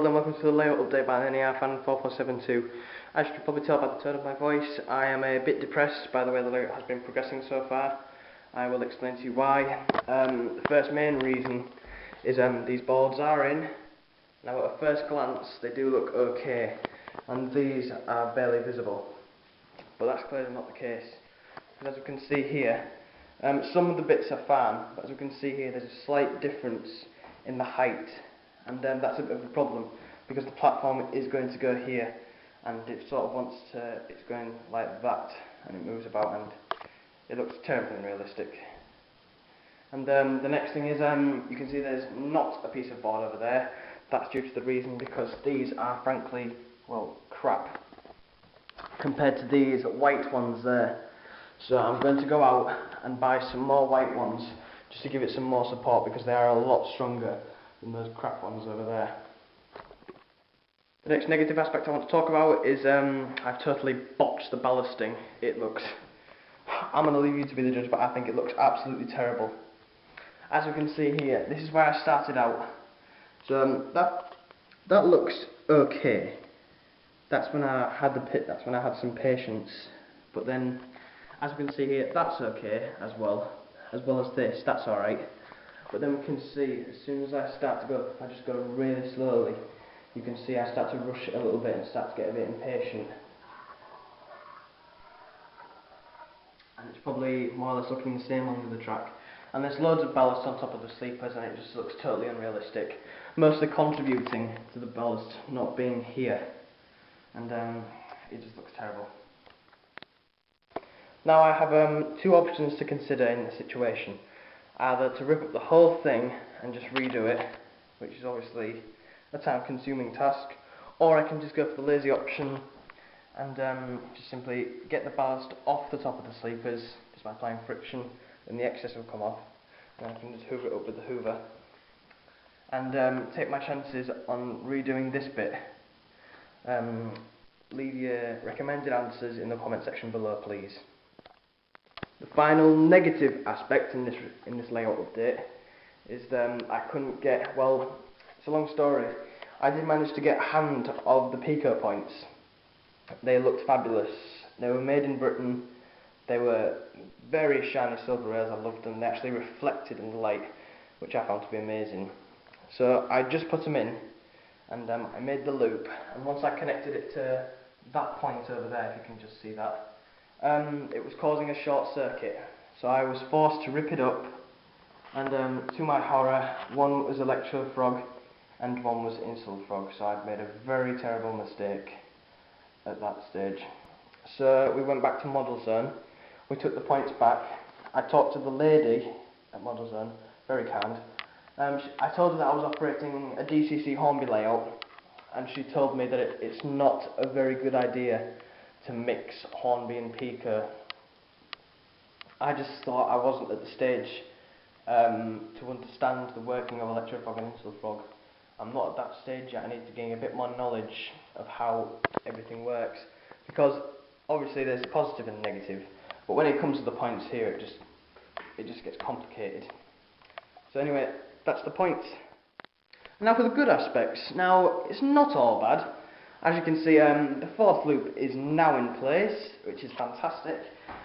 and welcome to the layout update by NER Fan 4472. As you can probably tell by the tone of my voice, I am a bit depressed by the way the layout has been progressing so far. I will explain to you why. The first main reason is these boards are in. Now at a first glance they do look okay, and these are barely visible. But that's clearly not the case. And as you can see here, some of the bits are fine, but as you can see here there's a slight difference in the height, and that's a bit of a problem because the platform is going to go here and it sort of wants to, it's going like that and it moves about and it looks terribly unrealistic. And the next thing is you can see there's not a piece of board over there. That's due to the reason because these are frankly, well, crap compared to these white ones there. So I'm going to go out and buy some more white ones just to give it some more support because they are a lot stronger than those crap ones over there. The next negative aspect I want to talk about is I've totally botched the ballasting. It looks, I'm going to leave you to be the judge, but I think it looks absolutely terrible. As you can see here, this is where I started out. So that looks okay. That's when I had the pit, that's when I had some patience. But then, as you can see here, that's okay as well as this, that's alright. But then we can see, as soon as I start to go, I just go really slowly, you can see I start to rush it a little bit and start to get a bit impatient. And it's probably more or less looking the same along the track. And there's loads of ballast on top of the sleepers and it just looks totally unrealistic. Mostly contributing to the ballast not being here. And it just looks terrible. Now I have two options to consider in the situation. Either to rip up the whole thing and just redo it, which is obviously a time-consuming task, or I can just go for the lazy option and just simply get the ballast off the top of the sleepers just by applying friction, and the excess will come off, and I can just hoover it up with the hoover and take my chances on redoing this bit. Leave your recommended answers in the comment section below, please. The final negative aspect in this layout update is I couldn't get, well, it's a long story. I did manage to get a hand of the pico points. They looked fabulous. They were made in Britain. They were very shiny silver rails. I loved them. They actually reflected in the light, which I found to be amazing. So I just put them in and I made the loop, and once I connected it to that point over there, if you can just see that, it was causing a short circuit, so I was forced to rip it up, and to my horror, one was electro frog and one was insul frog, so I'd made a very terrible mistake at that stage. So we went back to Model Zone, we took the points back, I talked to the lady at Model Zone, very kind. I told her that I was operating a DCC Hornby layout, and she told me that it's not a very good idea to mix Hornby and Pico. I just thought I wasn't at the stage to understand the working of electro frog and insul frog. I'm not at that stage yet. I need to gain a bit more knowledge of how everything works, because obviously there's positive and negative, but when it comes to the points here it just gets complicated. So anyway, that's the points. Now for the good aspects. Now it's not all bad. As you can see, the fourth loop is now in place, which is fantastic.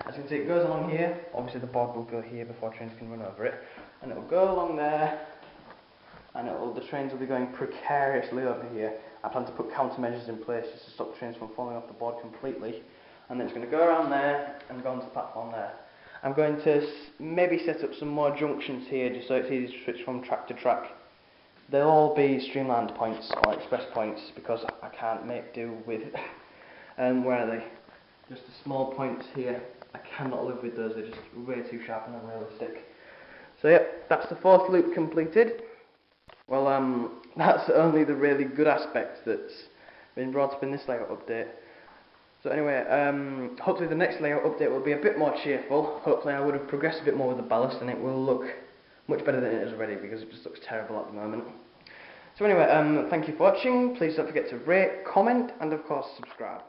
As you can see, it goes along here. Obviously the board will go here before trains can run over it, and it will go along there, and the trains will be going precariously over here. I plan to put countermeasures in place just to stop trains from falling off the board completely, and then it's going to go around there and go onto the platform there. I'm going to maybe set up some more junctions here just so it's easy to switch from track to track. They'll all be streamlined points or express points because I can't make do with, where are they? Just the small points here. I cannot live with those, they're just way too sharp and unrealistic. So yep, that's the fourth loop completed. Well, that's only the really good aspect that's been brought up in this layout update. So anyway, hopefully the next layout update will be a bit more cheerful. Hopefully I would have progressed a bit more with the ballast and it will look much better than it is already because it just looks terrible at the moment. So anyway, thank you for watching. Please don't forget to rate, comment and of course subscribe.